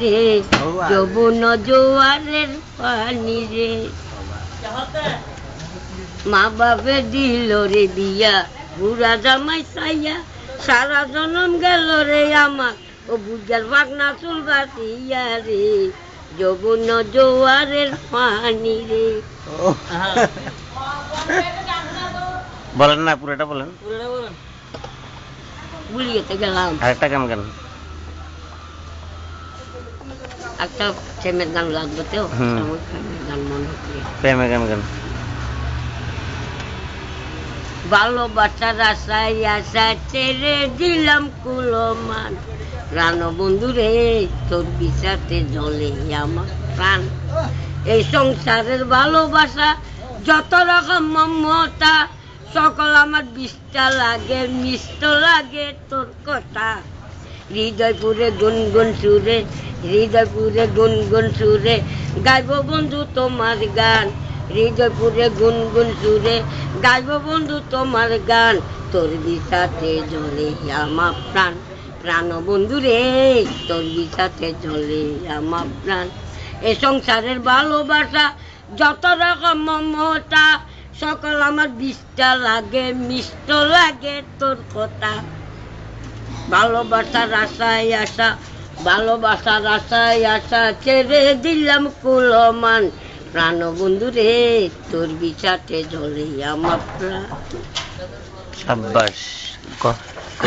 রে যৌবন জোয়ারের পানি রে, মা বাপে দিল রে বিয়া বুড়া জামাই চাইয়া, সারা জনম গেল রে আমার ও বুঝার পাকনা চুল বাঁচিয়া রে, যৌবন জোয়ারের পানি রে। বলেন না, পুরোটা বলেন। ভুলিয়েতে গেলাম। আরেকটা গান গান। একটা প্রেমের গান লাগবে তো, প্রেমের গান মনে করি। প্রেমের গান গান। ভালোবাসার আশায় আশা ছেড়ে দিলাম কুলমান, প্রাণ বন্ধু রে তোর বিষাতে জলে আমার প্রাণ। এই সংসারের ভালোবাসা যত রকম মমতা, সকল আমার বিষ্ঠা লাগে মিষ্ট লাগে তোর কথা। হৃদয়পুরে গুনগুন সুরে, হৃদয়পুরে গুনগুন সুরে গাইব বন্ধু তোমার গান, হৃদয়পুরে গুনগুন সুরে গাইব বন্ধু তোমার গান। তোর বিষাতে জলে আমার প্রাণ, প্রাণ বন্ধু রে তোর বিষাতে জলে আমার প্রাণ। এ সংসারের ভালোবাসা যত রকম মমতা, সকল আমার বিষ্ঠা লাগে মিষ্ট লাগে তোর কথা। ভালোবাসার আশায় আশা, ভালোবাসার আশায় আশা ছেড়ে দিলাম কুলমান, প্রাণ বন্ধু রে তোর বিষাতে জলে আমার প্রাণ। সাব্বাস।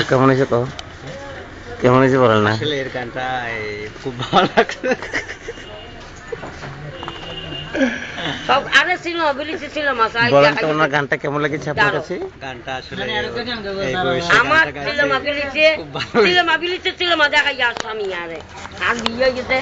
কেমন হয়েছে কহ, কেমন হয়েছে বলেন না। আসলে এর গানটা খুব ভালো লাগছে। সব আরে ছিল বিলিতে ছিল বলেন তো ওনার গানটা কেমন লেগেছে আপনার কাছে? গানটা আসলে আমার ছিল মাবিলিতে, ছিল মাবিলিতে ছিল মা দেখা যাস আমি আরে আর বিয়ে গেছে।